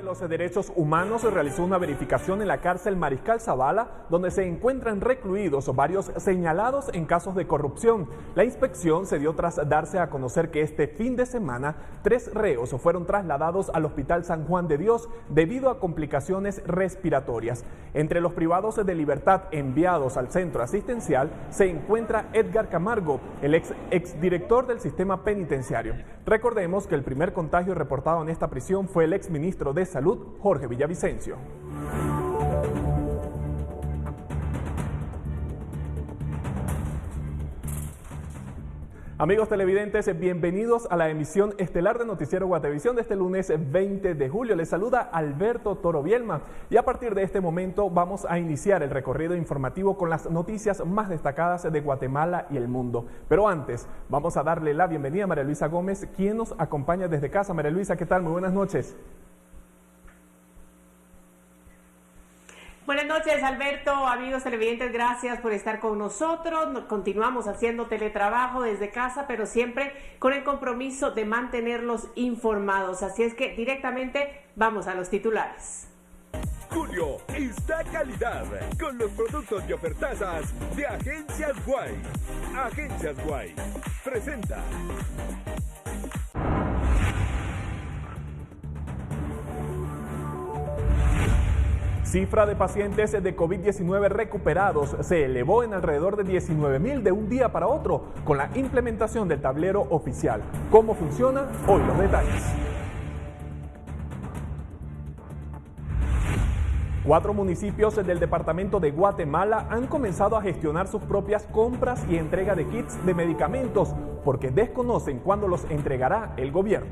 de los Derechos Humanos realizó una verificación en la cárcel Mariscal Zavala, donde se encuentran recluidos varios señalados en casos de corrupción. La inspección se dio tras darse a conocer que este fin de semana 3 reos fueron trasladados al Hospital San Juan de Dios debido a complicaciones respiratorias. Entre los privados de libertad enviados al centro asistencial se encuentra Edgar Camargo, el exdirector del sistema penitenciario. Recordemos que el primer contagio reportado en esta prisión fue el exministro de Salud, Jorge Villavicencio. Amigos televidentes, bienvenidos a la emisión estelar de Noticiero Guatevisión de este lunes 20 de julio. Les saluda Alberto Toro Bielma y a partir de este momento vamos a iniciar el recorrido informativo con las noticias más destacadas de Guatemala y el mundo. Pero antes, vamos a darle la bienvenida a María Luisa Gómez, quien nos acompaña desde casa. María Luisa, ¿qué tal? Muy buenas noches. Buenas noches, Alberto, amigos televidentes, gracias por estar con nosotros. Continuamos haciendo teletrabajo desde casa, pero siempre con el compromiso de mantenerlos informados. Así es que directamente vamos a los titulares. Julio está calidad con los productos y ofertazas de Agencias Guay. Agencias Guay presenta. Cifra de pacientes de COVID-19 recuperados se elevó en alrededor de 19.000 de un día para otro con la implementación del tablero oficial. ¿Cómo funciona? Hoy los detalles. 4 municipios del departamento de Guatemala han comenzado a gestionar sus propias compras y entrega de kits de medicamentos porque desconocen cuándo los entregará el gobierno.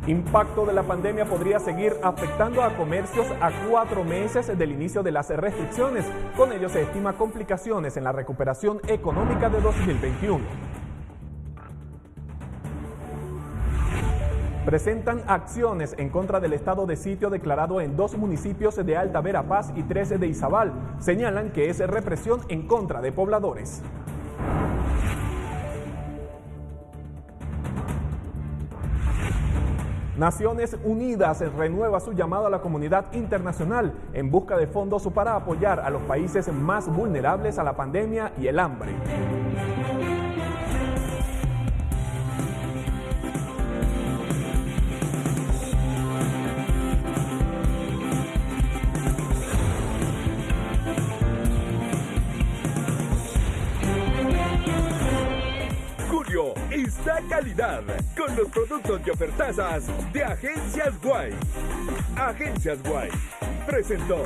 Impacto de la pandemia podría seguir afectando a comercios a 4 meses del inicio de las restricciones. Con ello se estima complicaciones en la recuperación económica de 2021. Presentan acciones en contra del estado de sitio declarado en 2 municipios de Alta Verapaz y 13 de Izabal. Señalan que es represión en contra de pobladores. Naciones Unidas renueva su llamado a la comunidad internacional en busca de fondos para apoyar a los países más vulnerables a la pandemia y el hambre. Está calidad con los productos y ofertazas de Agencias Guay. Agencias Guay presentó.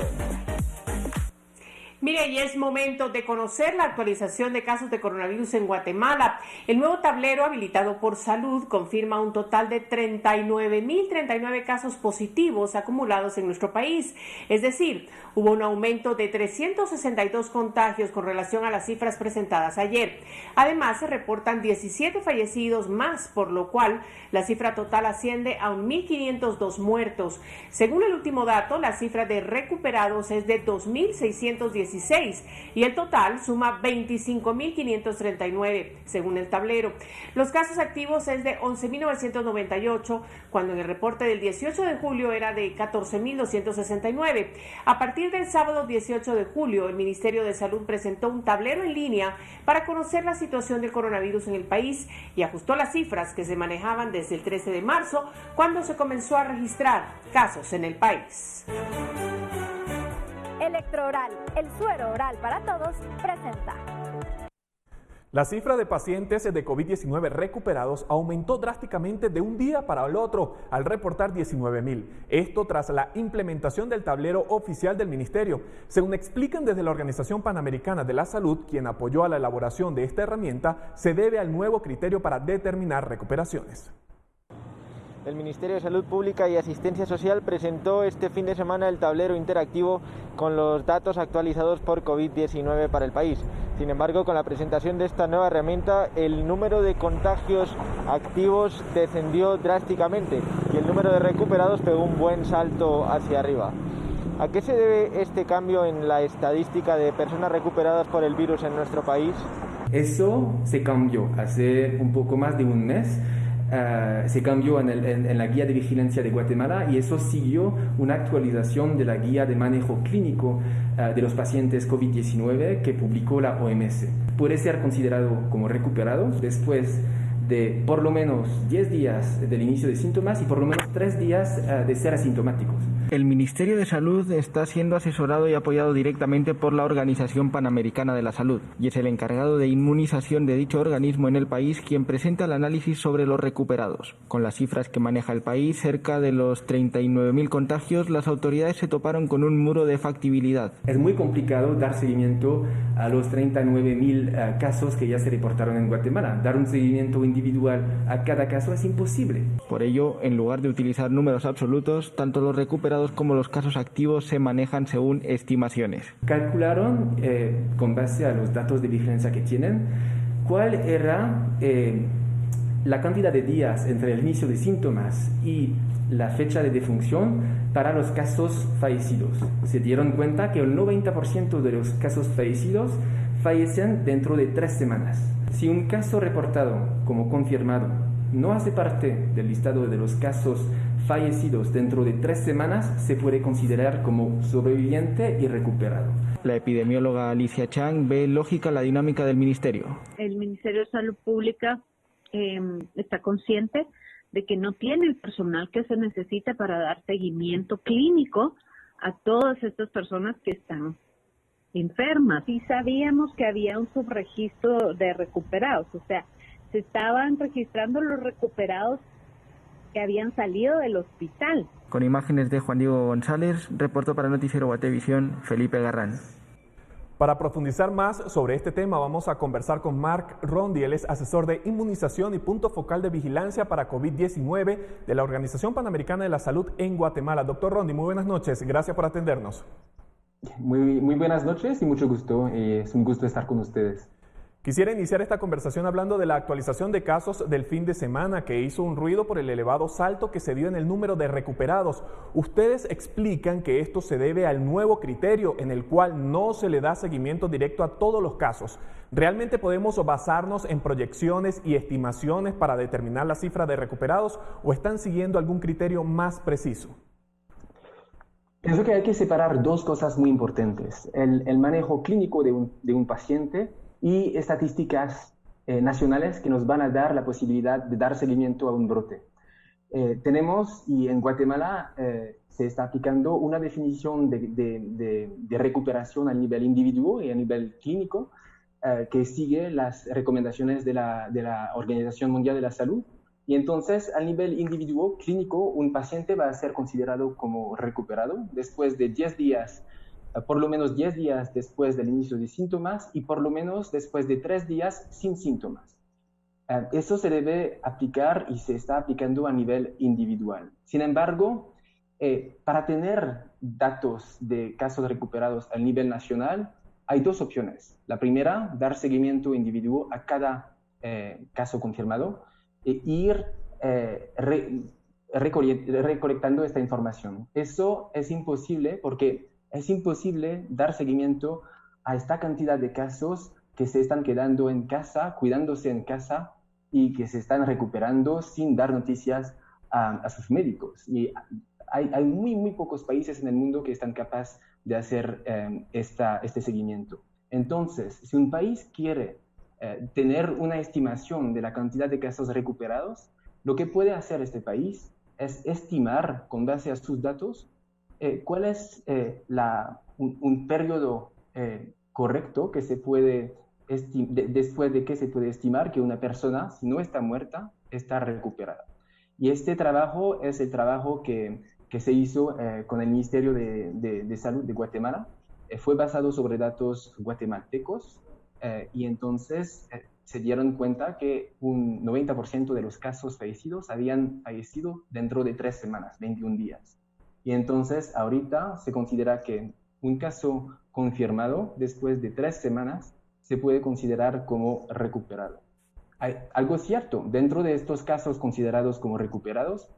Mire, y es momento de conocer la actualización de casos de coronavirus en Guatemala. El nuevo tablero habilitado por Salud confirma un total de 39.039 casos positivos acumulados en nuestro país. Es decir, hubo un aumento de 362 contagios con relación a las cifras presentadas ayer. Además, se reportan 17 fallecidos más, por lo cual la cifra total asciende a 1.502 muertos. Según el último dato, la cifra de recuperados es de 2.616 y el total suma 25.539, según el tablero. Los casos activos es de 11.998, cuando en el reporte del 18 de julio era de 14.269. A partir del sábado 18 de julio, el Ministerio de Salud presentó un tablero en línea para conocer la situación del coronavirus en el país y ajustó las cifras que se manejaban desde el 13 de marzo, cuando se comenzó a registrar casos en el país. Electrooral, el suero oral para todos, presenta. La cifra de pacientes de COVID-19 recuperados aumentó drásticamente de un día para el otro al reportar 19.000. Esto tras la implementación del tablero oficial del ministerio. Según explican desde la Organización Panamericana de la Salud, quien apoyó a la elaboración de esta herramienta, se debe al nuevo criterio para determinar recuperaciones. El Ministerio de Salud Pública y Asistencia Social presentó este fin de semana el tablero interactivo con los datos actualizados por COVID-19 para el país. Sin embargo, con la presentación de esta nueva herramienta, el número de contagios activos descendió drásticamente y el número de recuperados pegó un buen salto hacia arriba. ¿A qué se debe este cambio en la estadística de personas recuperadas por el virus en nuestro país? Eso se cambió hace un poco más de un mes. Se cambió en la guía de vigilancia de Guatemala y eso siguió una actualización de la guía de manejo clínico de los pacientes COVID-19 que publicó la OMS. Puede ser considerado como recuperado después de por lo menos 10 días del inicio de síntomas y por lo menos 3 días de ser asintomáticos. El Ministerio de Salud está siendo asesorado y apoyado directamente por la Organización Panamericana de la Salud y es el encargado de inmunización de dicho organismo en el país quien presenta el análisis sobre los recuperados. Con las cifras que maneja el país, cerca de los 39.000 contagios, las autoridades se toparon con un muro de factibilidad. Es muy complicado dar seguimiento a los 39.000 casos que ya se reportaron en Guatemala. Dar un seguimiento individual a cada caso es imposible. Por ello, en lugar de utilizar números absolutos, tanto los recuperados como los casos activos se manejan según estimaciones. Calcularon, con base a los datos de vigilancia que tienen, cuál era la cantidad de días entre el inicio de síntomas y la fecha de defunción para los casos fallecidos. Se dieron cuenta que el 90% de los casos fallecidos fallecen dentro de 3 semanas. Si un caso reportado como confirmado no hace parte del listado de los casos fallecidos dentro de 3 semanas, se puede considerar como sobreviviente y recuperado. La epidemióloga Alicia Chang ve lógica la dinámica del ministerio. El Ministerio de Salud Pública está consciente de que no tiene el personal que se necesita para dar seguimiento clínico a todas estas personas que están enfermas. Y sabíamos que había un subregistro de recuperados, o sea, se estaban registrando los recuperados que habían salido del hospital. Con imágenes de Juan Diego González, reportó para Noticiero Guatevisión, Felipe Garrán. Para profundizar más sobre este tema vamos a conversar con Mark Rondi, él es asesor de inmunización y punto focal de vigilancia para COVID-19 de la Organización Panamericana de la Salud en Guatemala. Doctor Rondi, muy buenas noches, gracias por atendernos. Muy buenas noches y mucho gusto, es un gusto estar con ustedes. Quisiera iniciar esta conversación hablando de la actualización de casos del fin de semana que hizo un ruido por el elevado salto que se dio en el número de recuperados. Ustedes explican que esto se debe al nuevo criterio en el cual no se le da seguimiento directo a todos los casos. ¿Realmente podemos basarnos en proyecciones y estimaciones para determinar la cifra de recuperados o están siguiendo algún criterio más preciso? Pienso que hay que separar dos cosas muy importantes, el manejo clínico de un paciente y estadísticas nacionales que nos van a dar la posibilidad de dar seguimiento a un brote. Tenemos, y en Guatemala se está aplicando una definición de recuperación a nivel individuo y a nivel clínico que sigue las recomendaciones de la Organización Mundial de la Salud. Y entonces, a nivel individuo clínico, un paciente va a ser considerado como recuperado después de 10 días, por lo menos 10 días después del inicio de síntomas y por lo menos después de 3 días sin síntomas. Eso se debe aplicar y se está aplicando a nivel individual. Sin embargo, para tener datos de casos recuperados a nivel nacional, hay dos opciones. La primera, dar seguimiento individual a cada caso confirmado e ir recolectando esta información. Eso es imposible porque es imposible dar seguimiento a esta cantidad de casos que se están quedando en casa, cuidándose en casa y que se están recuperando sin dar noticias a sus médicos. Y hay muy pocos países en el mundo que están capaces de hacer este seguimiento. Entonces, si un país quiere tener una estimación de la cantidad de casos recuperados, lo que puede hacer este país es estimar, con base a sus datos, cuál es un periodo correcto que se puede después de que se puede estimar que una persona, si no está muerta, está recuperada. Y este trabajo es el trabajo que se hizo con el Ministerio de Salud de Guatemala. Fue basado sobre datos guatemaltecos y entonces se dieron cuenta que un 90% de los casos fallecidos habían fallecido dentro de 3 semanas, 21 días. Y entonces ahorita se considera que un caso confirmado después de 3 semanas se puede considerar como recuperado. Hay algo cierto, dentro de estos casos considerados como recuperados,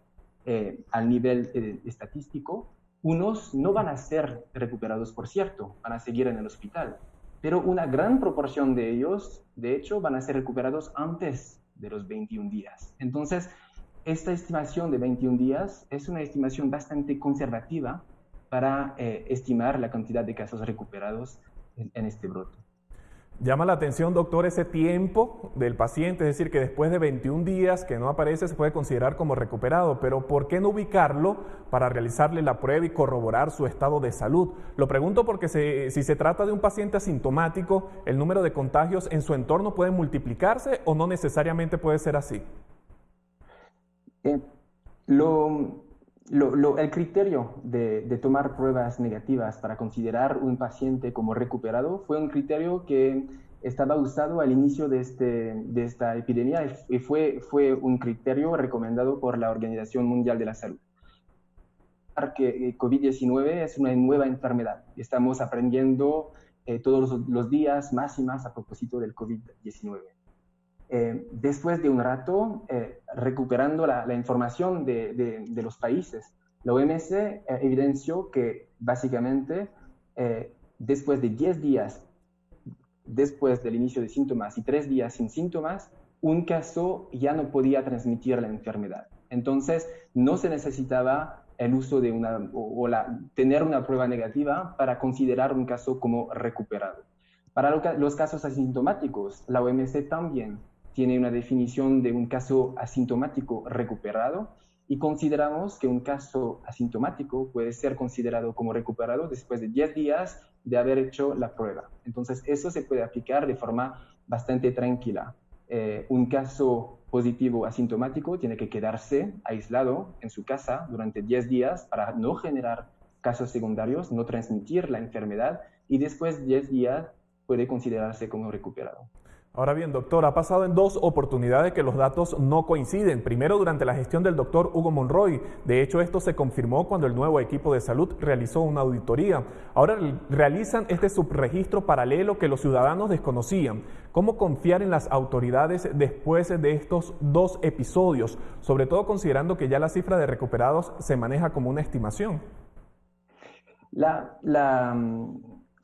al nivel estadístico, unos no van a ser recuperados, por cierto, van a seguir en el hospital. pero una gran proporción de ellos, de hecho, van a ser recuperados antes de los 21 días. Entonces, esta estimación de 21 días es una estimación bastante conservativa para estimar la cantidad de casos recuperados en este brote. Llama la atención, doctor, ese tiempo del paciente, es decir, que después de 21 días que no aparece se puede considerar como recuperado, pero ¿por qué no ubicarlo para realizarle la prueba y corroborar su estado de salud? Lo pregunto porque si se trata de un paciente asintomático, ¿el número de contagios en su entorno puede multiplicarse o no necesariamente puede ser así? El criterio de tomar pruebas negativas para considerar un paciente como recuperado fue un criterio que estaba usado al inicio de esta epidemia y fue un criterio recomendado por la Organización Mundial de la Salud. Que COVID-19 es una nueva enfermedad y estamos aprendiendo todos los días más y más a propósito del COVID-19. Después de un rato, recuperando la información de los países, la OMS evidenció que básicamente después de 10 días, después del inicio de síntomas y 3 días sin síntomas, un caso ya no podía transmitir la enfermedad. Entonces, no se necesitaba el uso de tener una prueba negativa para considerar un caso como recuperado. Para los casos asintomáticos, la OMS también tiene una definición de un caso asintomático recuperado y consideramos que un caso asintomático puede ser considerado como recuperado después de 10 días de haber hecho la prueba. Entonces, eso se puede aplicar de forma bastante tranquila. Un caso positivo asintomático tiene que quedarse aislado en su casa durante 10 días para no generar casos secundarios, no transmitir la enfermedad y después de 10 días puede considerarse como recuperado. Ahora bien, doctor, ha pasado en 2 oportunidades que los datos no coinciden. Primero, durante la gestión del doctor Hugo Monroy. De hecho, esto se confirmó cuando el nuevo equipo de salud realizó una auditoría. Ahora realizan este subregistro paralelo que los ciudadanos desconocían. ¿Cómo confiar en las autoridades después de estos 2 episodios? Sobre todo considerando que ya la cifra de recuperados se maneja como una estimación.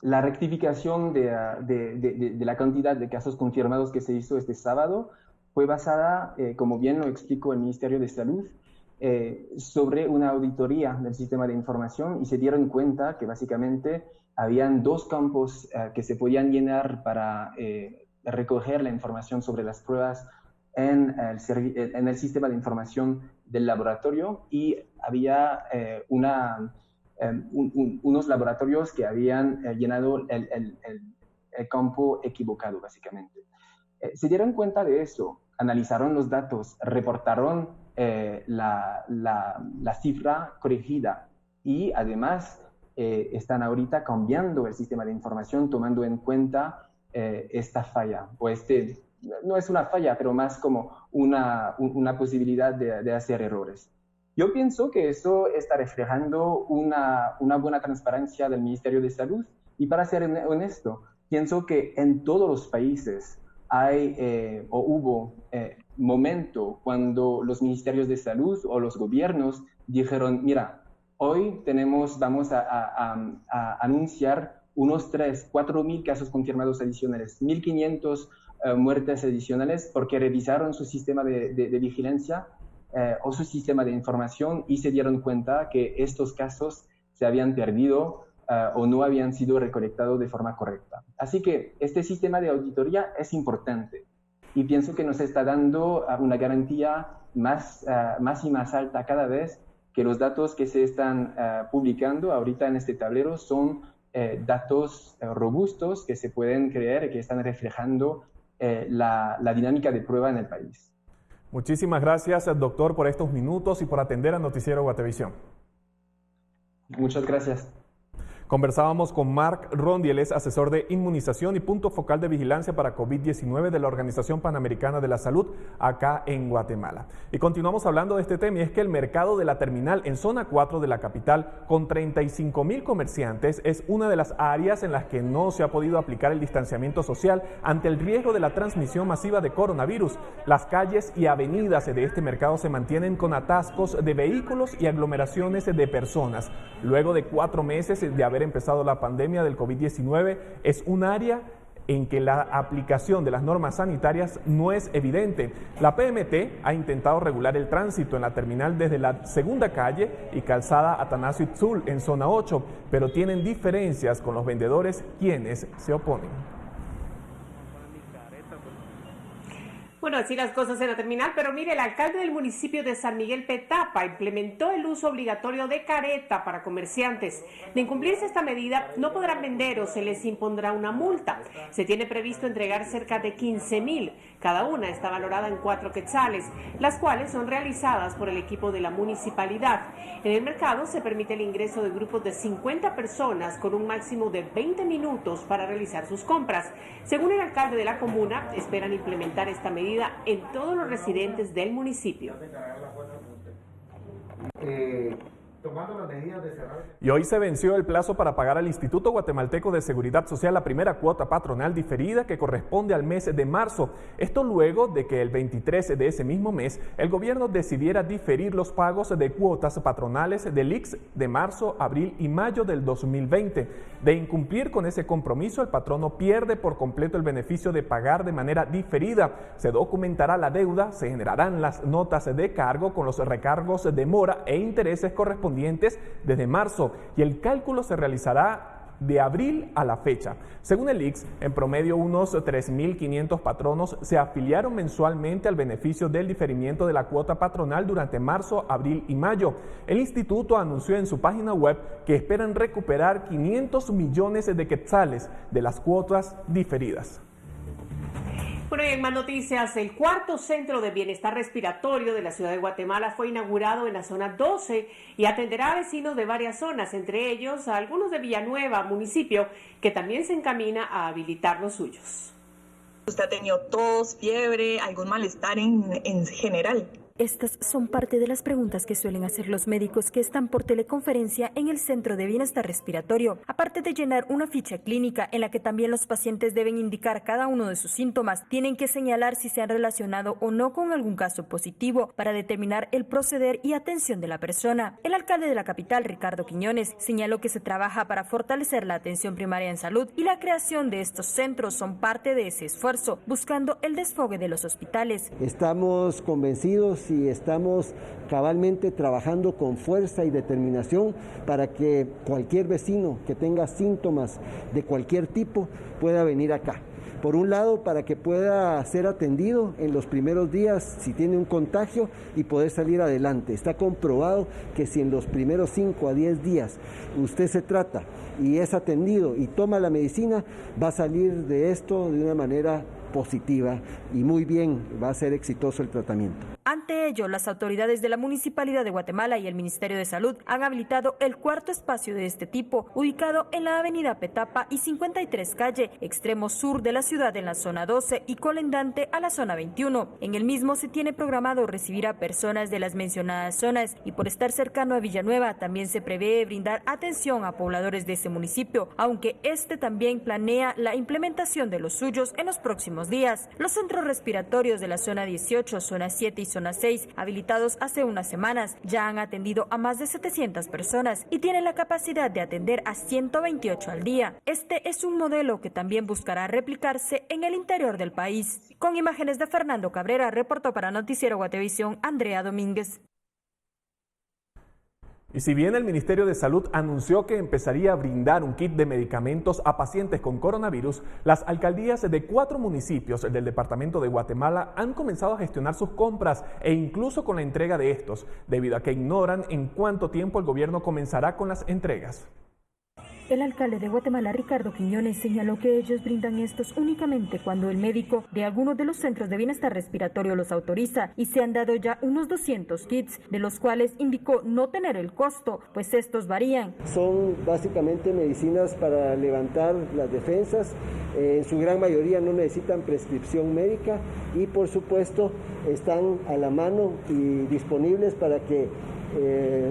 La rectificación de la cantidad de casos confirmados que se hizo este sábado fue basada, como bien lo explicó el Ministerio de Salud, sobre una auditoría del sistema de información y se dieron cuenta que básicamente habían 2 campos que se podían llenar para recoger la información sobre las pruebas en el sistema de información del laboratorio y había unos laboratorios que habían llenado el campo equivocado, básicamente. Se dieron cuenta de eso, analizaron los datos, reportaron la cifra corregida y además están ahorita cambiando el sistema de información tomando en cuenta esta falla, o no es una falla, pero más como una posibilidad de hacer errores. Yo pienso que eso está reflejando una buena transparencia del Ministerio de Salud y para ser honesto, pienso que en todos los países hubo momento cuando los ministerios de salud o los gobiernos dijeron, mira, hoy vamos a anunciar unos 4.000 casos confirmados adicionales, 1.500 muertes adicionales porque revisaron su sistema de vigilancia o su sistema de información y se dieron cuenta que estos casos se habían perdido o no habían sido recolectados de forma correcta. Así que este sistema de auditoría es importante y pienso que nos está dando una garantía más y más alta cada vez que los datos que se están publicando ahorita en este tablero son datos robustos que se pueden creer y que están reflejando la dinámica de prueba en el país. Muchísimas gracias, doctor, por estos minutos y por atender a Noticiero Guatevisión. Muchas gracias. Conversábamos con Marc Rondi, él es asesor de inmunización y punto focal de vigilancia para COVID-19 de la Organización Panamericana de la Salud acá en Guatemala. Y continuamos hablando de este tema y es que el mercado de la terminal en zona 4 de la capital con 35,000 comerciantes es una de las áreas en las que no se ha podido aplicar el distanciamiento social ante el riesgo de la transmisión masiva de coronavirus. Las calles y avenidas de este mercado se mantienen con atascos de vehículos y aglomeraciones de personas. Luego de 4 meses de haber empezado la pandemia del COVID-19, es un área en que la aplicación de las normas sanitarias no es evidente. La PMT ha intentado regular el tránsito en la terminal desde la segunda calle y calzada Atanasio Itzul en zona 8, pero tienen diferencias con los vendedores quienes se oponen. Bueno, así las cosas en la terminal, pero mire, el alcalde del municipio de San Miguel Petapa implementó el uso obligatorio de careta para comerciantes. De incumplirse esta medida, no podrán vender o se les impondrá una multa. Se tiene previsto entregar cerca de 15,000. Cada una está valorada en 4 quetzales, las cuales son realizadas por el equipo de la municipalidad. En el mercado se permite el ingreso de grupos de 50 personas con un máximo de 20 minutos para realizar sus compras. Según el alcalde de la comuna, esperan implementar esta medida en todos los residentes del municipio. Y hoy se venció el plazo para pagar al Instituto Guatemalteco de Seguridad Social la primera cuota patronal diferida que corresponde al mes de marzo. Esto luego de que el 23 de ese mismo mes el gobierno decidiera diferir los pagos de cuotas patronales del ICS de marzo, abril y mayo del 2020. De incumplir con ese compromiso, el patrono pierde por completo el beneficio de pagar de manera diferida. Se documentará la deuda, se generarán las notas de cargo con los recargos de mora e intereses correspondientes desde marzo y el cálculo se realizará de abril a la fecha. Según el ICS, en promedio unos 3.500 patronos se afiliaron mensualmente al beneficio del diferimiento de la cuota patronal durante marzo, abril y mayo. El instituto anunció en su página web que esperan recuperar 500 millones de quetzales de las cuotas diferidas. Bueno, y en más noticias, el cuarto centro de bienestar respiratorio de la ciudad de Guatemala fue inaugurado en la zona 12 y atenderá a vecinos de varias zonas, entre ellos a algunos de Villanueva, municipio, que también se encamina a habilitar los suyos. ¿Usted ha tenido tos, fiebre, algún malestar en general? Estas son parte de las preguntas que suelen hacer los médicos que están por teleconferencia en el Centro de Bienestar Respiratorio. Aparte de llenar una ficha clínica en la que también los pacientes deben indicar cada uno de sus síntomas, tienen que señalar si se han relacionado o no con algún caso positivo para determinar el proceder y atención de la persona. El alcalde de la capital, Ricardo Quiñones, señaló que se trabaja para fortalecer la atención primaria en salud y la creación de estos centros son parte de ese esfuerzo, buscando el desfogue de los hospitales. Estamos convencidos y estamos cabalmente trabajando con fuerza y determinación para que cualquier vecino que tenga síntomas de cualquier tipo pueda venir acá. Por un lado, para que pueda ser atendido en los primeros días si tiene un contagio y poder salir adelante. Está comprobado que si en los primeros 5 a 10 días usted se trata y es atendido y toma la medicina, va a salir de esto de una manera positiva y muy bien, va a ser exitoso el tratamiento. Ante ello, las autoridades de la Municipalidad de Guatemala y el Ministerio de Salud han habilitado el cuarto espacio de este tipo, ubicado en la avenida Petapa y 53 calle, extremo sur de la ciudad en la zona 12 y colindante a la zona 21. En el mismo se tiene programado recibir a personas de las mencionadas zonas y por estar cercano a Villanueva también se prevé brindar atención a pobladores de ese municipio, aunque este también planea la implementación de los suyos en los próximos días. Los centros respiratorios de la zona 18, zona 7 y zona 6, habilitados hace unas semanas, ya han atendido a más de 700 personas y tienen la capacidad de atender a 128 al día. Este es un modelo que también buscará replicarse en el interior del país. Con imágenes de Fernando Cabrera, reportó para Noticiero Guatevisión, Andrea Domínguez. Y si bien el Ministerio de Salud anunció que empezaría a brindar un kit de medicamentos a pacientes con coronavirus, las alcaldías de 4 municipios del departamento de Guatemala han comenzado a gestionar sus compras e incluso con la entrega de estos, debido a que ignoran en cuánto tiempo el gobierno comenzará con las entregas. El alcalde de Guatemala, Ricardo Quiñones, señaló que ellos brindan estos únicamente cuando el médico de algunos de los centros de bienestar respiratorio los autoriza y se han dado ya unos 200 kits, de los cuales indicó no tener el costo, pues estos varían. Son básicamente medicinas para levantar las defensas, en su gran mayoría no necesitan prescripción médica y por supuesto están a la mano y disponibles para que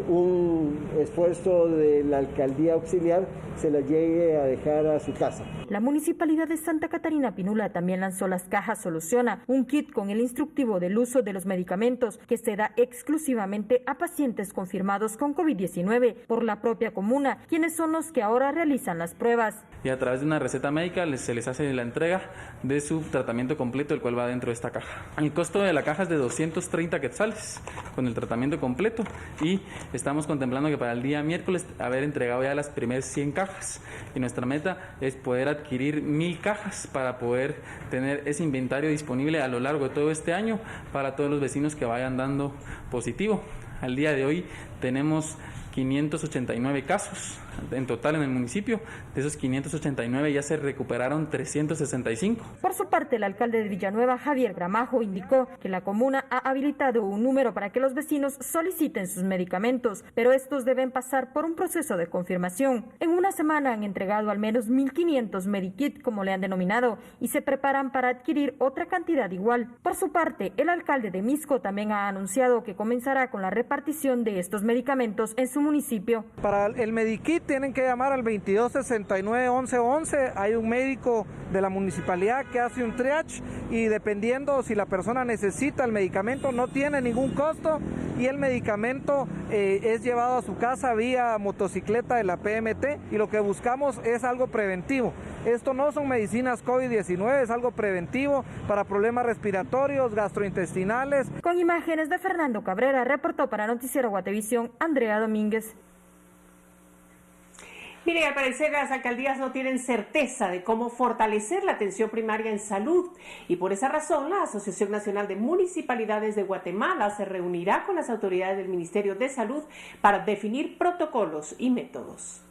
un esfuerzo de la alcaldía auxiliar se la llegue a dejar a su casa. La Municipalidad de Santa Catarina Pinula también lanzó las cajas Soluciona, un kit con el instructivo del uso de los medicamentos que se da exclusivamente a pacientes confirmados con COVID-19 por la propia comuna, quienes son los que ahora realizan las pruebas. Y a través de una receta médica se les hace la entrega de su tratamiento completo, el cual va dentro de esta caja. El costo de la caja es de 230 quetzales con el tratamiento completo, y estamos contemplando que para el día miércoles haber entregado ya las primeras 100 cajas, y nuestra meta es poder adquirir 1000 cajas para poder tener ese inventario disponible a lo largo de todo este año para todos los vecinos que vayan dando positivo. Al día de hoy tenemos 589 casos en total en el municipio. De esos 589 ya se recuperaron 365. Por su parte, el alcalde de Villanueva, Javier Gramajo, indicó que la comuna ha habilitado un número para que los vecinos soliciten sus medicamentos, pero estos deben pasar por un proceso de confirmación. En una semana han entregado al menos 1.500 Medikit, como le han denominado, y se preparan para adquirir otra cantidad igual. Por su parte, el alcalde de Misco también ha anunciado que comenzará con la repartición de estos medicamentos en su municipio. Para el Medikit tienen que llamar al 2269-1111. Hay un médico de la municipalidad que hace un triage, y dependiendo si la persona necesita el medicamento no tiene ningún costo, y el medicamento es llevado a su casa vía motocicleta de la PMT, y lo que buscamos es algo preventivo. Esto no son medicinas COVID-19, es algo preventivo para problemas respiratorios, gastrointestinales. Con imágenes de Fernando Cabrera, reportó para Noticiero Guatevisión, Andrea Domínguez. Mire, al parecer las alcaldías no tienen certeza de cómo fortalecer la atención primaria en salud, y por esa razón la Asociación Nacional de Municipalidades de Guatemala se reunirá con las autoridades del Ministerio de Salud para definir protocolos y métodos.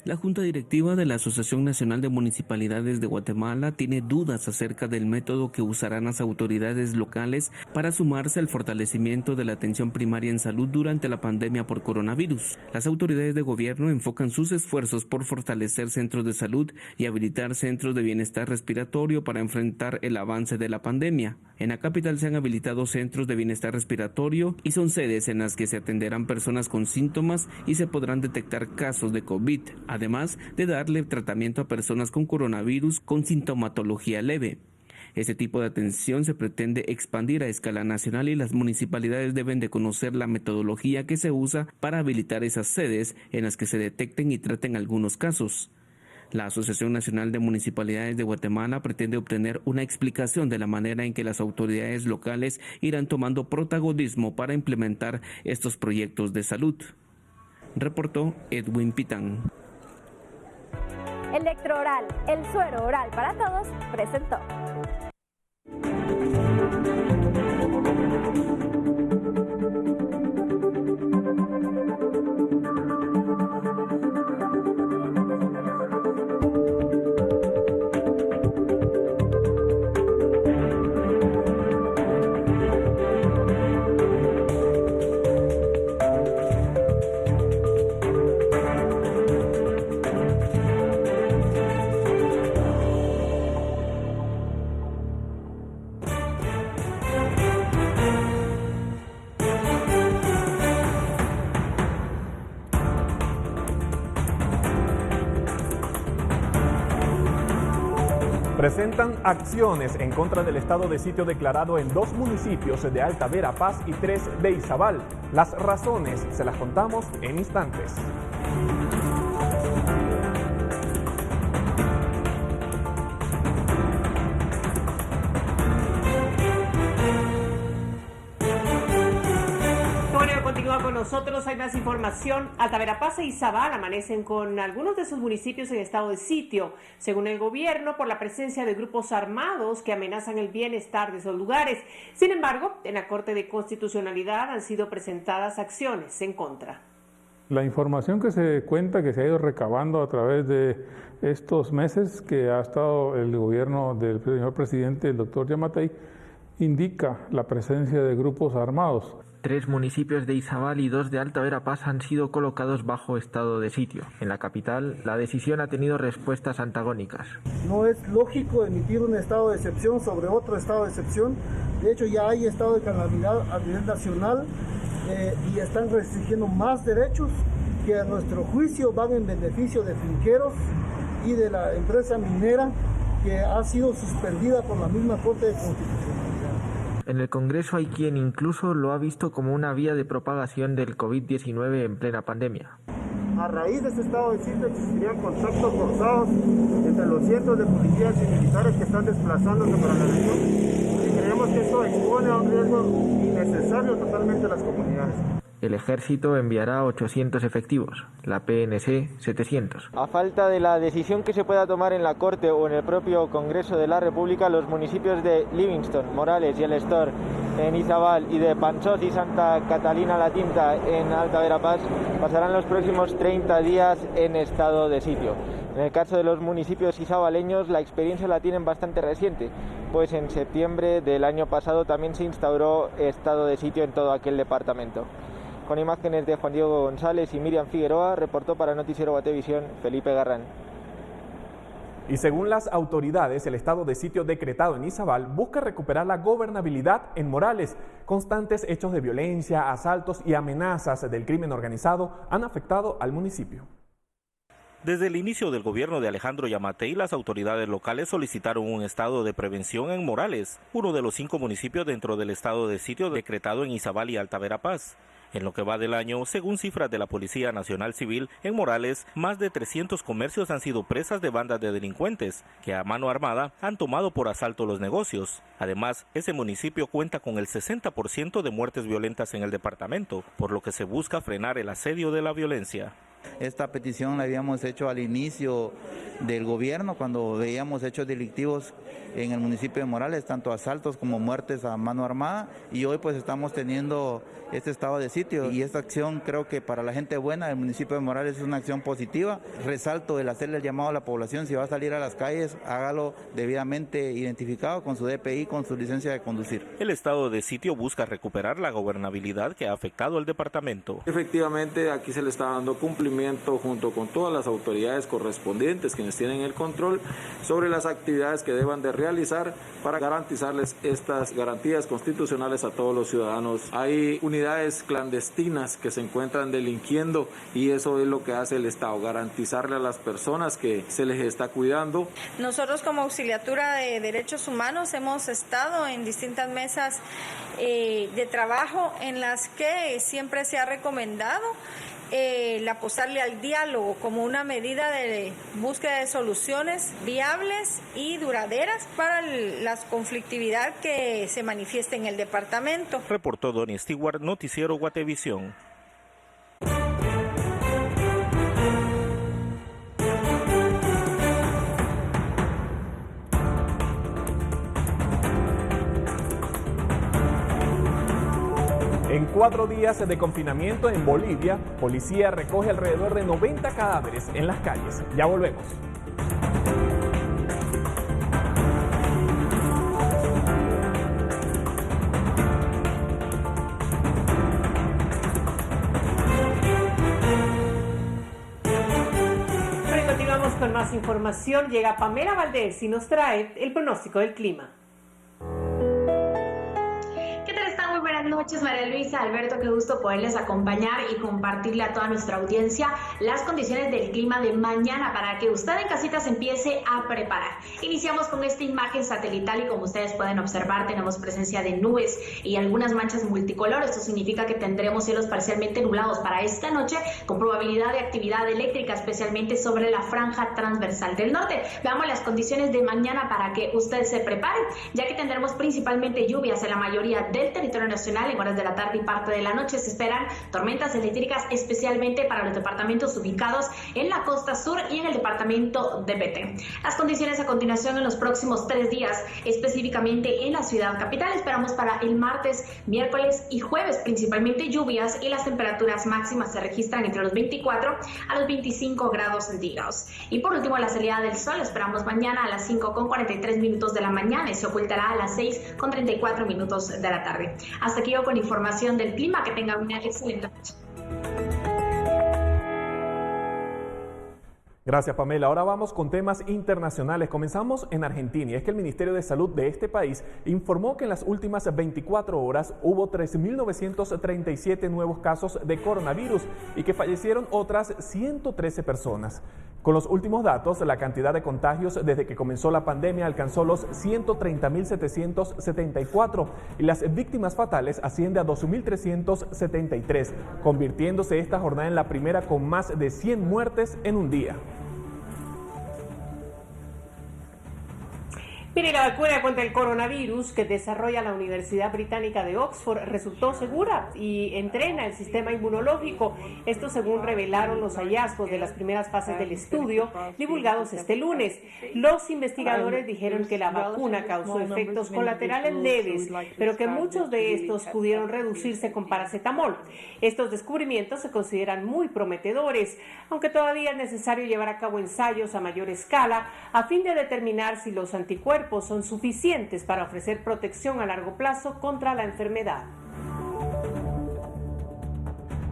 La Junta Directiva de la Asociación Nacional de Municipalidades de Guatemala tiene dudas acerca del método que usarán las autoridades locales para sumarse al fortalecimiento de la atención primaria en salud durante la pandemia por coronavirus. Las autoridades de gobierno enfocan sus esfuerzos por fortalecer centros de salud y habilitar centros de bienestar respiratorio para enfrentar el avance de la pandemia. En la capital se han habilitado centros de bienestar respiratorio y son sedes en las que se atenderán personas con síntomas y se podrán detectar casos de COVID, además de darle tratamiento a personas con coronavirus con sintomatología leve. Este tipo de atención se pretende expandir a escala nacional, y las municipalidades deben de conocer la metodología que se usa para habilitar esas sedes en las que se detecten y traten algunos casos. La Asociación Nacional de Municipalidades de Guatemala pretende obtener una explicación de la manera en que las autoridades locales irán tomando protagonismo para implementar estos proyectos de salud. Reportó Edwin Pitán. Electrooral, el suero oral para todos, presentó. Presentan acciones en contra del estado de sitio declarado en 2 municipios de Alta Verapaz y 3 de Izabal. Las razones se las contamos en instantes. Continúa con nosotros, hay más información. Alta Verapaz e Izabal amanecen con algunos de sus municipios en estado de sitio, según el gobierno, por la presencia de grupos armados que amenazan el bienestar de esos lugares. Sin embargo, en la Corte de Constitucionalidad han sido presentadas acciones en contra. La información que se cuenta, que se ha ido recabando a través de estos meses que ha estado el gobierno del señor presidente, el doctor Yamatei, indica la presencia de grupos armados. 3 municipios de Izabal y 2 de Alta Verapaz han sido colocados bajo estado de sitio. En la capital, la decisión ha tenido respuestas antagónicas. No es lógico emitir un estado de excepción sobre otro estado de excepción. De hecho, ya hay estado de calamidad a nivel nacional y están restringiendo más derechos que a nuestro juicio van en beneficio de finqueros y de la empresa minera que ha sido suspendida por la misma Corte de Constitucionalidad. En el Congreso hay quien incluso lo ha visto como una vía de propagación del COVID-19 en plena pandemia. A raíz de este estado de sitio existirían contactos forzados entre los cientos de policías y militares que están desplazándose para la región y creemos que esto expone a un riesgo innecesario totalmente a las comunidades. El Ejército enviará 800 efectivos, la PNC 700. A falta de la decisión que se pueda tomar en la Corte o en el propio Congreso de la República, los municipios de Livingston, Morales y El Estor en Izabal y de Panchós y Santa Catalina la Tinta en Alta Verapaz pasarán los próximos 30 días en estado de sitio. En el caso de los municipios izabaleños, la experiencia la tienen bastante reciente, pues en septiembre del año pasado también se instauró estado de sitio en todo aquel departamento. Con imágenes de Juan Diego González y Miriam Figueroa, reportó para Noticiero Guatevisión Felipe Garrán. Y según las autoridades, el estado de sitio decretado en Izabal busca recuperar la gobernabilidad en Morales. Constantes hechos de violencia, asaltos y amenazas del crimen organizado han afectado al municipio. Desde el inicio del gobierno de Alejandro Yamatei, las autoridades locales solicitaron un estado de prevención en Morales, uno de los 5 municipios dentro del estado de sitio decretado en Izabal y Alta Verapaz. En lo que va del año, según cifras de la Policía Nacional Civil, en Morales, más de 300 comercios han sido presas de bandas de delincuentes, que a mano armada han tomado por asalto los negocios. Además, ese municipio cuenta con el 60% de muertes violentas en el departamento, por lo que se busca frenar el asedio de la violencia. Esta petición la habíamos hecho al inicio del gobierno, cuando veíamos hechos delictivos en el municipio de Morales, tanto asaltos como muertes a mano armada, y hoy pues estamos teniendo este estado de sitio, y esta acción creo que para la gente buena del municipio de Morales es una acción positiva. Resalto el hacerle el llamado a la población: si va a salir a las calles, hágalo debidamente identificado con su DPI, con su licencia de conducir. El estado de sitio busca recuperar la gobernabilidad que ha afectado al departamento. Efectivamente, aquí se le está dando cumplimiento junto con todas las autoridades correspondientes quienes tienen el control sobre las actividades que deban de realizar para garantizarles estas garantías constitucionales a todos los ciudadanos. Hay unidades clandestinas que se encuentran delinquiendo y eso es lo que hace el Estado, garantizarle a las personas que se les está cuidando. Nosotros como Auxiliatura de Derechos Humanos hemos estado en distintas mesas de trabajo en las que siempre se ha recomendado el apostarle al diálogo como una medida de búsqueda de soluciones viables y duraderas para la conflictividad que se manifiesta en el departamento. Reportó Donny Stewart, Noticiero Guatevisión. En 4 días de confinamiento en Bolivia, policía recoge alrededor de 90 cadáveres en las calles. Ya volvemos. Continuamos con más información. Llega Pamela Valdés y nos trae el pronóstico del clima. Buenas noches, María Luisa, Alberto, qué gusto poderles acompañar y compartirle a toda nuestra audiencia las condiciones del clima de mañana para que usted en casita se empiece a preparar. Iniciamos con esta imagen satelital y como ustedes pueden observar tenemos presencia de nubes y algunas manchas multicolor. Esto significa que tendremos cielos parcialmente nublados para esta noche con probabilidad de actividad eléctrica, especialmente sobre la franja transversal del norte. Veamos las condiciones de mañana para que usted se prepare, ya que tendremos principalmente lluvias en la mayoría del territorio nacional. En horas de la tarde y parte de la noche se esperan tormentas eléctricas, especialmente para los departamentos ubicados en la costa sur y en el departamento de Petén. Las condiciones a continuación en los próximos 3 días, específicamente en la ciudad capital. Esperamos para el martes, miércoles y jueves principalmente lluvias y las temperaturas máximas se registran entre los 24 a los 25 grados centígrados. Y por último, la salida del sol esperamos mañana a las 5:43 de la mañana y se ocultará a las 6:34 de la tarde. Hasta aquí yo con información del clima. Que tengan una excelente noche. Gracias, Pamela. Ahora vamos con temas internacionales. Comenzamos en Argentina y es que el Ministerio de Salud de este país informó que en las últimas 24 horas hubo 3.937 nuevos casos de coronavirus y que fallecieron otras 113 personas. Con los últimos datos, la cantidad de contagios desde que comenzó la pandemia alcanzó los 130.774 y las víctimas fatales asciende a 2.373, convirtiéndose esta jornada en la primera con más de 100 muertes en un día. Mire, la vacuna contra el coronavirus que desarrolla la Universidad Británica de Oxford resultó segura y entrena el sistema inmunológico. Esto según revelaron los hallazgos de las primeras fases del estudio divulgados este lunes. Los investigadores dijeron que la vacuna causó efectos colaterales leves, pero que muchos de estos pudieron reducirse con paracetamol. Estos descubrimientos se consideran muy prometedores, aunque todavía es necesario llevar a cabo ensayos a mayor escala a fin de determinar si los anticuerpos son suficientes para ofrecer protección a largo plazo contra la enfermedad.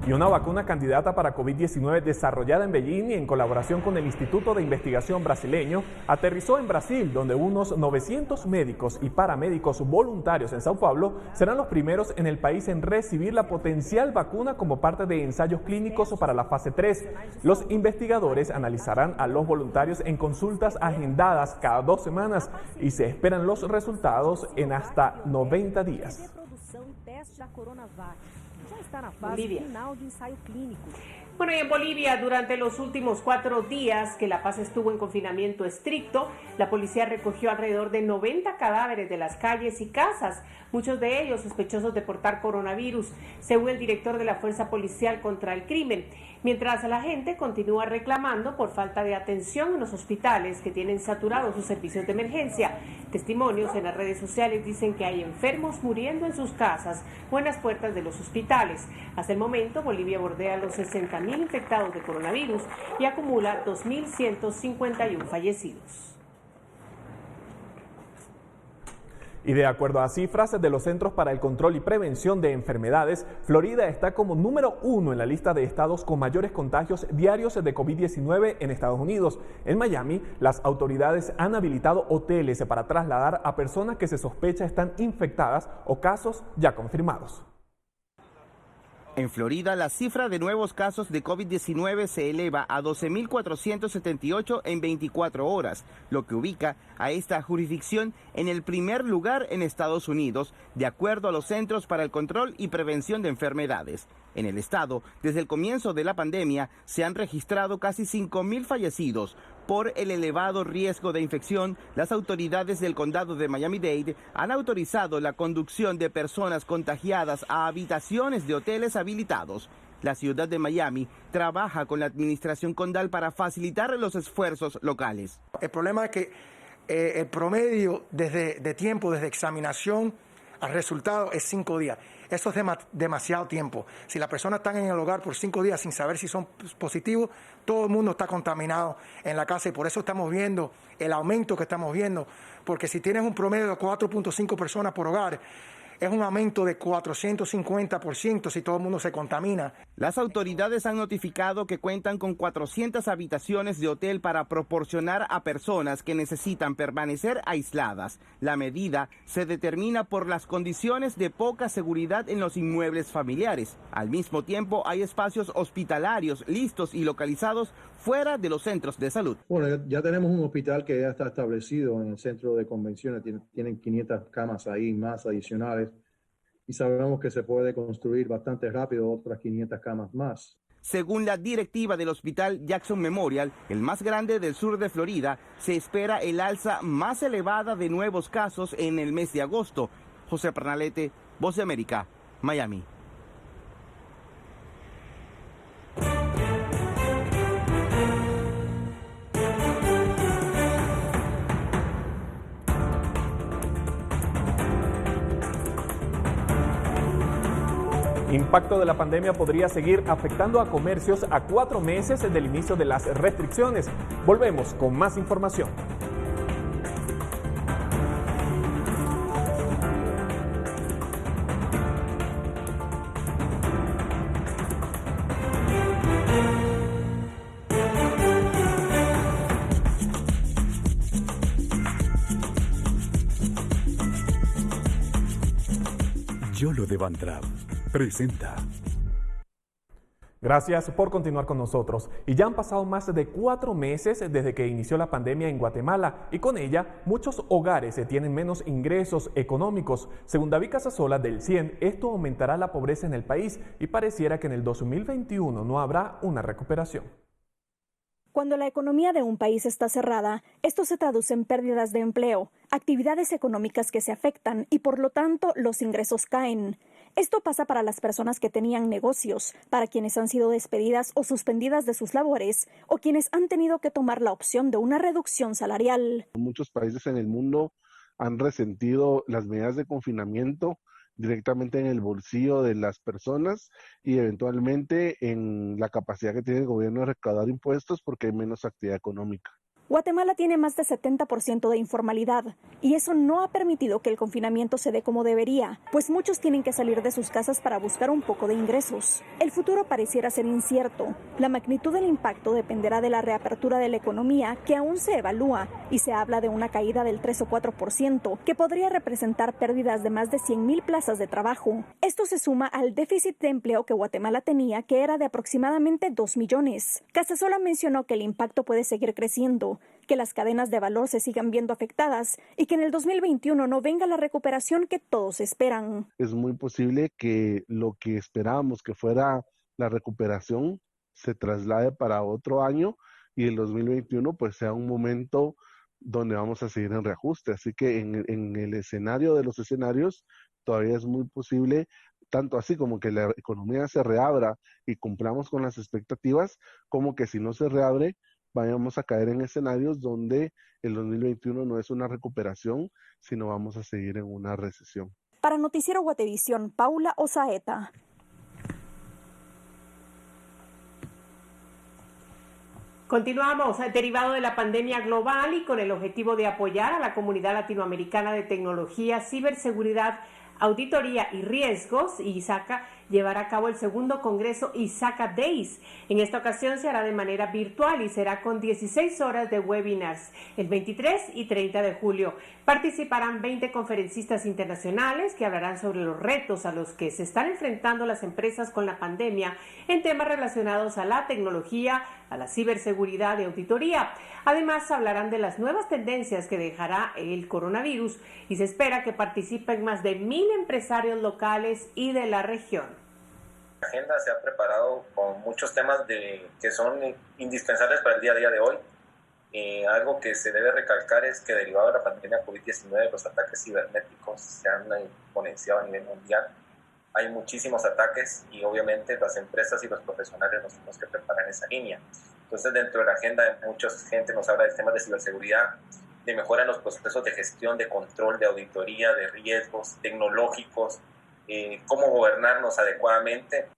Y una vacuna candidata para COVID-19 desarrollada en Beijing y en colaboración con el Instituto de Investigación brasileño aterrizó en Brasil, donde unos 900 médicos y paramédicos voluntarios en Sao Paulo serán los primeros en el país en recibir la potencial vacuna como parte de ensayos clínicos para la fase 3. Los investigadores analizarán a los voluntarios en consultas agendadas cada 2 semanas y se esperan los resultados en hasta 90 días. Bolivia. Bueno, y en Bolivia, durante los últimos 4 días que La Paz estuvo en confinamiento estricto, la policía recogió alrededor de 90 cadáveres de las calles y casas, muchos de ellos sospechosos de portar coronavirus, según el director de la Fuerza Policial contra el Crimen, mientras la gente continúa reclamando por falta de atención en los hospitales que tienen saturados sus servicios de emergencia. Testimonios en las redes sociales dicen que hay enfermos muriendo en sus casas o en las puertas de los hospitales. Hasta el momento, Bolivia bordea los 60.000 infectados de coronavirus y acumula 2.151 fallecidos. Y de acuerdo a cifras de los Centros para el Control y Prevención de Enfermedades, Florida está como número 1 en la lista de estados con mayores contagios diarios de COVID-19 en Estados Unidos. En Miami, las autoridades han habilitado hoteles para trasladar a personas que se sospecha están infectadas o casos ya confirmados. En Florida, la cifra de nuevos casos de COVID-19 se eleva a 12.478 en 24 horas, lo que ubica a esta jurisdicción en el primer lugar en Estados Unidos, de acuerdo a los Centros para el Control y Prevención de Enfermedades. En el estado, desde el comienzo de la pandemia, se han registrado casi 5.000 fallecidos. Por el elevado riesgo de infección, las autoridades del condado de Miami-Dade han autorizado la conducción de personas contagiadas a habitaciones de hoteles habilitados. La ciudad de Miami trabaja con la administración condal para facilitar los esfuerzos locales. El problema es que el promedio de tiempo desde examinación al resultado es 5 días. Eso es demasiado tiempo. Si las personas están en el hogar por 5 días sin saber si son positivos, todo el mundo está contaminado en la casa y por eso estamos viendo el aumento que estamos viendo. Porque si tienes un promedio de 4.5 personas por hogar, es un aumento de 450% si todo el mundo se contamina. Las autoridades han notificado que cuentan con 400 habitaciones de hotel para proporcionar a personas que necesitan permanecer aisladas. La medida se determina por las condiciones de poca seguridad en los inmuebles familiares. Al mismo tiempo, hay espacios hospitalarios listos y localizados fuera de los centros de salud. Bueno, ya tenemos un hospital que ya está establecido en el centro de convenciones, tienen 500 camas ahí más adicionales y sabemos que se puede construir bastante rápido otras 500 camas más. Según la directiva del Hospital Jackson Memorial, el más grande del sur de Florida, se espera el alza más elevada de nuevos casos en el mes de agosto. José Pernalete, Voz de América, Miami. Impacto de la pandemia podría seguir afectando a comercios a 4 meses del inicio de las restricciones. Volvemos con más información. Yolo de Van Trapp presenta. Gracias por continuar con nosotros. Y ya han pasado más de 4 meses desde que inició la pandemia en Guatemala y con ella muchos hogares tienen menos ingresos económicos. Según David Casasola del CIEN, esto aumentará la pobreza en el país y pareciera que en el 2021 no habrá una recuperación. Cuando la economía de un país está cerrada, esto se traduce en pérdidas de empleo, actividades económicas que se afectan y por lo tanto los ingresos caen. Esto pasa para las personas que tenían negocios, para quienes han sido despedidas o suspendidas de sus labores o quienes han tenido que tomar la opción de una reducción salarial. Muchos países en el mundo han resentido las medidas de confinamiento directamente en el bolsillo de las personas y eventualmente en la capacidad que tiene el gobierno de recaudar impuestos porque hay menos actividad económica. Guatemala tiene más de 70% de informalidad y eso no ha permitido que el confinamiento se dé como debería, pues muchos tienen que salir de sus casas para buscar un poco de ingresos. El futuro pareciera ser incierto. La magnitud del impacto dependerá de la reapertura de la economía, que aún se evalúa, y se habla de una caída del 3 o 4%, que podría representar pérdidas de más de 100,000 plazas de trabajo. Esto se suma al déficit de empleo que Guatemala tenía, que era de aproximadamente 2 millones. Casasola mencionó que el impacto puede seguir creciendo, que las cadenas de valor se sigan viendo afectadas y que en el 2021 no venga la recuperación que todos esperan. Es muy posible que lo que esperábamos que fuera la recuperación se traslade para otro año y el 2021 pues sea un momento donde vamos a seguir en reajuste. Así que en el escenario de los escenarios todavía es muy posible, tanto así como que la economía se reabra y cumplamos con las expectativas, como que si no se reabre, vayamos a caer en escenarios donde el 2021 no es una recuperación, sino vamos a seguir en una recesión. Para Noticiero Guatevisión, Paula Osaeta. Continuamos, derivado de la pandemia global y con el objetivo de apoyar a la comunidad latinoamericana de tecnología, ciberseguridad, auditoría y riesgos, ISACA llevará a cabo el segundo Congreso ISACA Days. En esta ocasión se hará de manera virtual y será con 16 horas de webinars el 23 y 30 de julio. Participarán 20 conferencistas internacionales que hablarán sobre los retos a los que se están enfrentando las empresas con la pandemia en temas relacionados a la tecnología, a la ciberseguridad y auditoría. Además, hablarán de las nuevas tendencias que dejará el coronavirus y se espera que participen más de 1,000 empresarios locales y de la región. La agenda se ha preparado con muchos temas que son indispensables para el día a día de hoy. Algo que se debe recalcar es que derivado de la pandemia COVID-19 los ataques cibernéticos se han exponenciado a nivel mundial. Hay muchísimos ataques y obviamente las empresas y los profesionales nos tenemos que preparar en esa línea. Entonces, dentro de la agenda de mucha gente nos habla de temas de ciberseguridad, de mejora en los procesos de gestión, de control, de auditoría, de riesgos tecnológicos, cómo gobernarnos adecuadamente.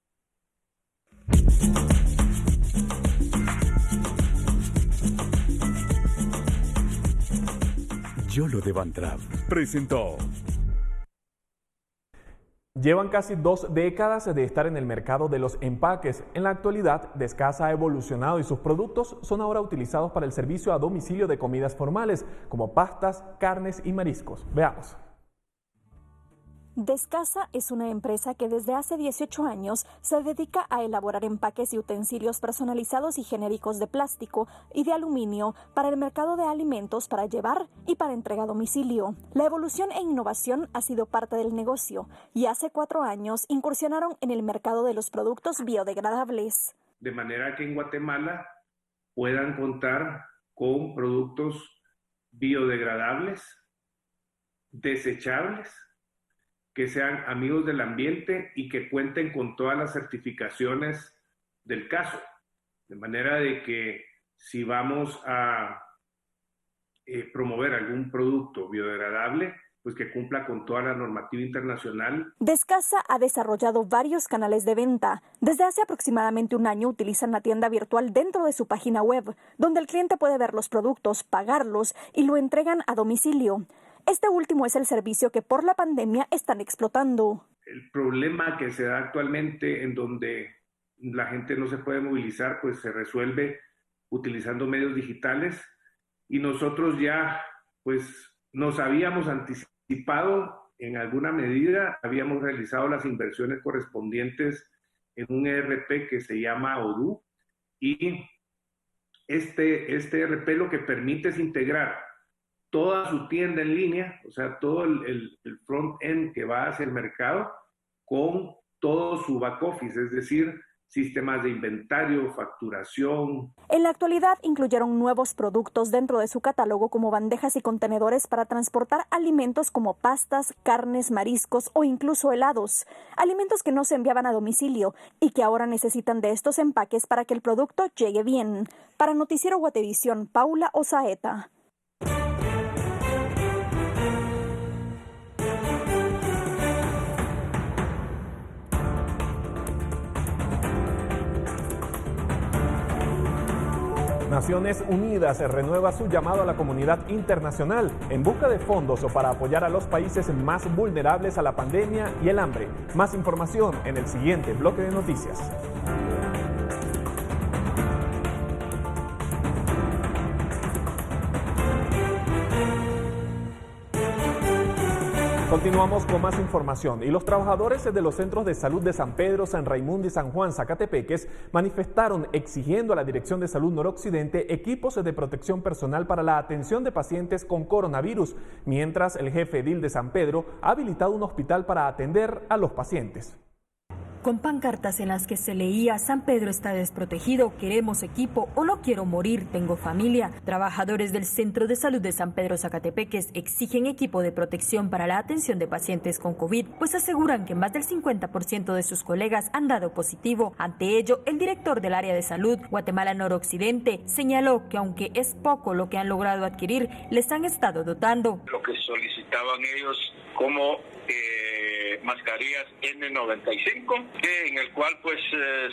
Yolo de Van Trapp presentó. Llevan casi 2 décadas de estar en el mercado de los empaques. En la actualidad, Descasa ha evolucionado y sus productos son ahora utilizados para el servicio a domicilio de comidas formales, como pastas, carnes y mariscos. Veamos. Descasa es una empresa que desde hace 18 años se dedica a elaborar empaques y utensilios personalizados y genéricos de plástico y de aluminio para el mercado de alimentos para llevar y para entrega a domicilio. La evolución e innovación ha sido parte del negocio y hace 4 años incursionaron en el mercado de los productos biodegradables. De manera que en Guatemala puedan contar con productos biodegradables, desechables, que sean amigos del ambiente y que cuenten con todas las certificaciones del caso. De manera de que si vamos a promover algún producto biodegradable, pues que cumpla con toda la normativa internacional. Descasa ha desarrollado varios canales de venta. Desde hace aproximadamente 1 año utilizan la tienda virtual dentro de su página web, donde el cliente puede ver los productos, pagarlos y lo entregan a domicilio. Este último es el servicio que por la pandemia están explotando. El problema que se da actualmente en donde la gente no se puede movilizar, pues se resuelve utilizando medios digitales y nosotros ya pues nos habíamos anticipado en alguna medida, habíamos realizado las inversiones correspondientes en un ERP que se llama Odoo, y este ERP lo que permite es integrar toda su tienda en línea, o sea, todo el front-end que va hacia el mercado, con todo su back office, es decir, sistemas de inventario, facturación. En la actualidad incluyeron nuevos productos dentro de su catálogo como bandejas y contenedores para transportar alimentos como pastas, carnes, mariscos o incluso helados. Alimentos que no se enviaban a domicilio y que ahora necesitan de estos empaques para que el producto llegue bien. Para Noticiero Guatevisión, Paula Osaeta. Naciones Unidas renueva su llamado a la comunidad internacional en busca de fondos para apoyar a los países más vulnerables a la pandemia y el hambre. Más información en el siguiente bloque de noticias. Continuamos con más información y los trabajadores de los centros de salud de San Pedro, San Raimundo y San Juan, Zacatepeques, manifestaron exigiendo a la Dirección de Salud Noroccidente equipos de protección personal para la atención de pacientes con coronavirus, mientras el jefe edil de San Pedro ha habilitado un hospital para atender a los pacientes. Con pancartas en las que se leía "San Pedro está desprotegido, queremos equipo" o "No quiero morir, tengo familia", trabajadores del Centro de Salud de San Pedro Zacatepeques exigen equipo de protección para la atención de pacientes con COVID, pues aseguran que más del 50% de sus colegas han dado positivo. Ante ello, el director del área de salud, Guatemala Noroccidente, señaló que aunque es poco lo que han logrado adquirir, les han estado dotando. Lo que solicitaban ellos como mascarillas N95, en el cual pues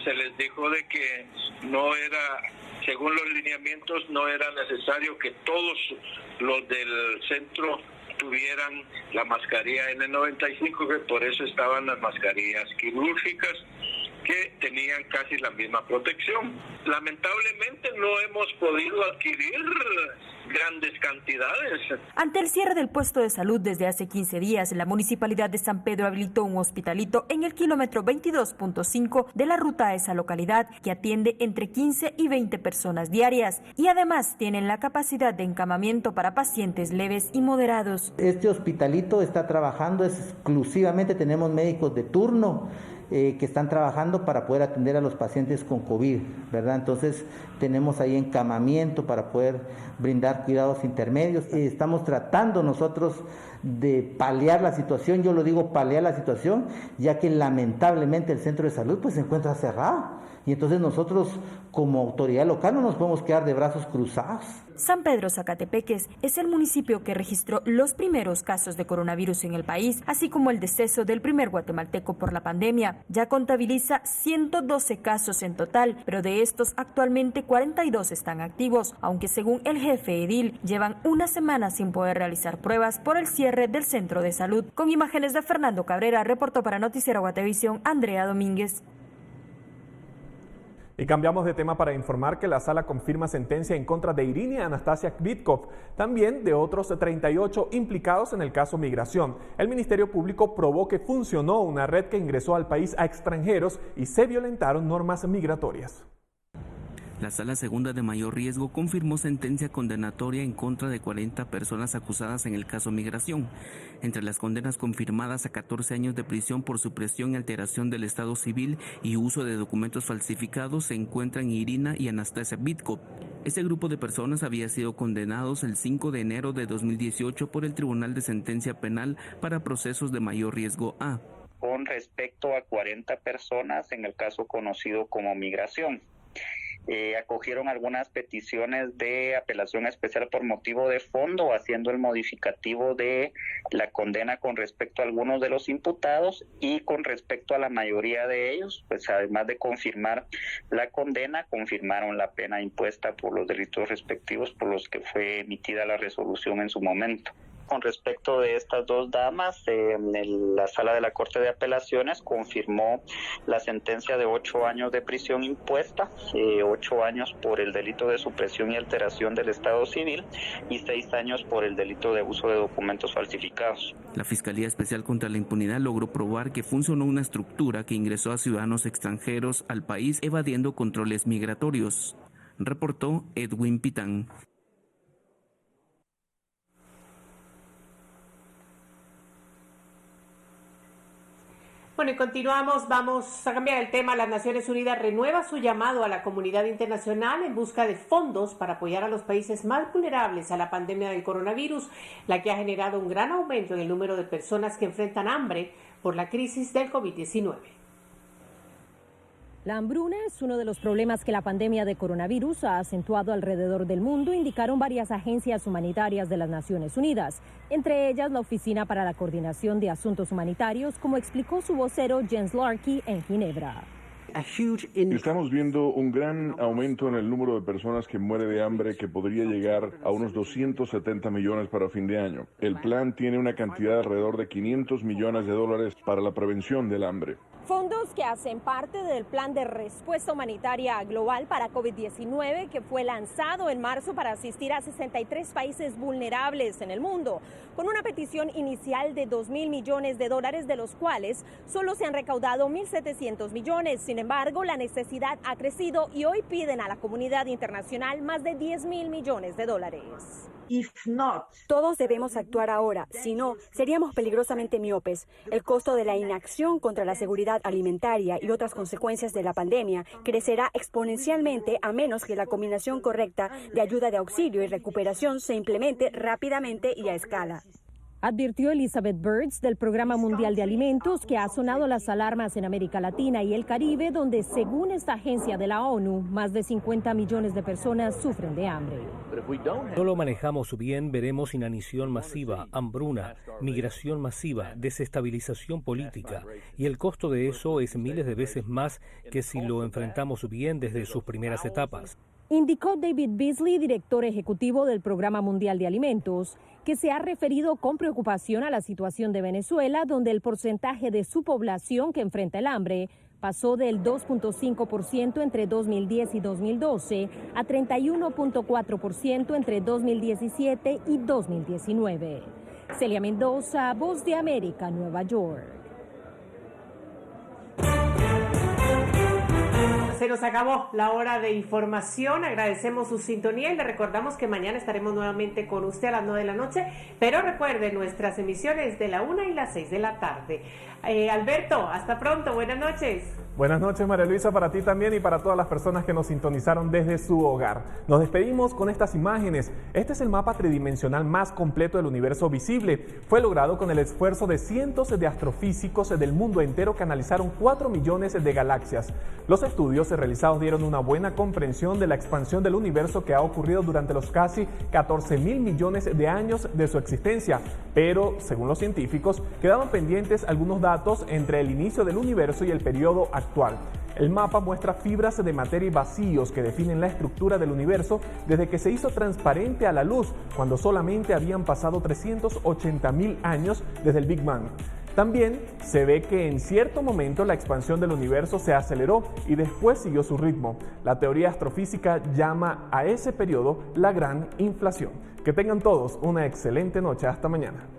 se les dijo de que no era, según los lineamientos, no era necesario que todos los del centro tuvieran la mascarilla N95, que por eso estaban las mascarillas quirúrgicas, que tenían casi la misma protección. Lamentablemente no hemos podido adquirir grandes cantidades. Ante el cierre del puesto de salud desde hace 15 días, la Municipalidad de San Pedro habilitó un hospitalito en el kilómetro 22.5 de la ruta a esa localidad, que atiende entre 15 y 20 personas diarias, y además tienen la capacidad de encamamiento para pacientes leves y moderados. Este hospitalito está trabajando exclusivamente, tenemos médicos de turno que están trabajando para poder atender a los pacientes con COVID, ¿verdad? Entonces tenemos ahí encamamiento para poder brindar cuidados intermedios. Estamos tratando nosotros de paliar la situación, yo lo digo paliar la situación, ya que lamentablemente el centro de salud pues se encuentra cerrado. Y entonces nosotros como autoridad local no nos podemos quedar de brazos cruzados. San Pedro Zacatepeques es el municipio que registró los primeros casos de coronavirus en el país, así como el deceso del primer guatemalteco por la pandemia. Ya contabiliza 112 casos en total, pero de estos actualmente 42 están activos, aunque según el jefe edil llevan una semana sin poder realizar pruebas por el cierre del centro de salud. Con imágenes de Fernando Cabrera, reportó para Noticiero Guatevisión, Andrea Domínguez. Y cambiamos de tema para informar que la sala confirma sentencia en contra de Irina y Anastasia Kvitkov, también de otros 38 implicados en el caso migración. El Ministerio Público probó que funcionó una red que ingresó al país a extranjeros y se violentaron normas migratorias. La Sala Segunda de Mayor Riesgo confirmó sentencia condenatoria en contra de 40 personas acusadas en el caso migración. Entre las condenas confirmadas a 14 años de prisión por supresión y alteración del estado civil y uso de documentos falsificados se encuentran Irina y Anastasia Kvitkov. Este grupo de personas había sido condenados el 5 de enero de 2018 por el Tribunal de Sentencia Penal para Procesos de Mayor Riesgo A. Con respecto a 40 personas en el caso conocido como migración. Acogieron algunas peticiones de apelación especial por motivo de fondo, haciendo el modificativo de la condena con respecto a algunos de los imputados y con respecto a la mayoría de ellos, pues además de confirmar la condena, confirmaron la pena impuesta por los delitos respectivos por los que fue emitida la resolución en su momento. Con respecto de estas dos damas, la Sala de la Corte de Apelaciones confirmó la sentencia de 8 años de prisión impuesta, 8 años por el delito de supresión y alteración del Estado civil y 6 años por el delito de uso de documentos falsificados. La Fiscalía Especial contra la Impunidad logró probar que funcionó una estructura que ingresó a ciudadanos extranjeros al país evadiendo controles migratorios, reportó Edwin Pitán. Bueno, y continuamos, vamos a cambiar el tema. Las Naciones Unidas renueva su llamado a la comunidad internacional en busca de fondos para apoyar a los países más vulnerables a la pandemia del coronavirus, la que ha generado un gran aumento en el número de personas que enfrentan hambre por la crisis del COVID-19. La hambruna es uno de los problemas que la pandemia de coronavirus ha acentuado alrededor del mundo, indicaron varias agencias humanitarias de las Naciones Unidas, entre ellas la Oficina para la Coordinación de Asuntos Humanitarios, como explicó su vocero Jens Larky en Ginebra. Estamos viendo un gran aumento en el número de personas que muere de hambre, que podría llegar a unos 270 millones para fin de año. El plan tiene una cantidad de alrededor de $500 millones para la prevención del hambre. Fondos que hacen parte del Plan de Respuesta Humanitaria Global para COVID-19 que fue lanzado en marzo para asistir a 63 países vulnerables en el mundo, con una petición inicial de $2.000 millones, de los cuales solo se han recaudado 1.700 millones. Sin embargo, la necesidad ha crecido y hoy piden a la comunidad internacional más de $10.000 millones. Todos debemos actuar ahora, si no, seríamos peligrosamente miopes. El costo de la inacción contra la seguridad alimentaria y otras consecuencias de la pandemia crecerá exponencialmente a menos que la combinación correcta de ayuda de auxilio y recuperación se implemente rápidamente y a escala. Advirtió Elizabeth Birds del Programa Mundial de Alimentos, que ha sonado las alarmas en América Latina y el Caribe, donde según esta agencia de la ONU, más de 50 millones de personas sufren de hambre. No lo manejamos bien, veremos inanición masiva, hambruna, migración masiva, desestabilización política, y el costo de eso es miles de veces más que si lo enfrentamos bien desde sus primeras etapas. Indicó David Beasley, director ejecutivo del Programa Mundial de Alimentos, que se ha referido con preocupación a la situación de Venezuela, donde el porcentaje de su población que enfrenta el hambre pasó del 2.5% entre 2010 y 2012 a 31.4% entre 2017 y 2019. Celia Mendoza, Voz de América, Nueva York. Se nos acabó la hora de información, agradecemos su sintonía y le recordamos que mañana estaremos nuevamente con usted a las 9 de la noche, pero recuerde nuestras emisiones de la 1 y las 6 de la tarde. Alberto, hasta pronto, buenas noches. Buenas noches, María Luisa, para ti también y para todas las personas que nos sintonizaron desde su hogar. Nos despedimos con estas imágenes. Este es el mapa tridimensional más completo del universo visible. Fue logrado con el esfuerzo de cientos de astrofísicos del mundo entero que analizaron 4 millones de galaxias. Los estudios realizados dieron una buena comprensión de la expansión del universo que ha ocurrido durante los casi 14.000 millones de años de su existencia. Pero, según los científicos, quedaban pendientes algunos datos entre el inicio del universo y el periodo actual. El mapa muestra fibras de materia y vacíos que definen la estructura del universo desde que se hizo transparente a la luz, cuando solamente habían pasado 380.000 años desde el Big Bang. También se ve que en cierto momento la expansión del universo se aceleró y después siguió su ritmo. La teoría astrofísica llama a ese periodo la gran inflación. Que tengan todos una excelente noche. Hasta mañana.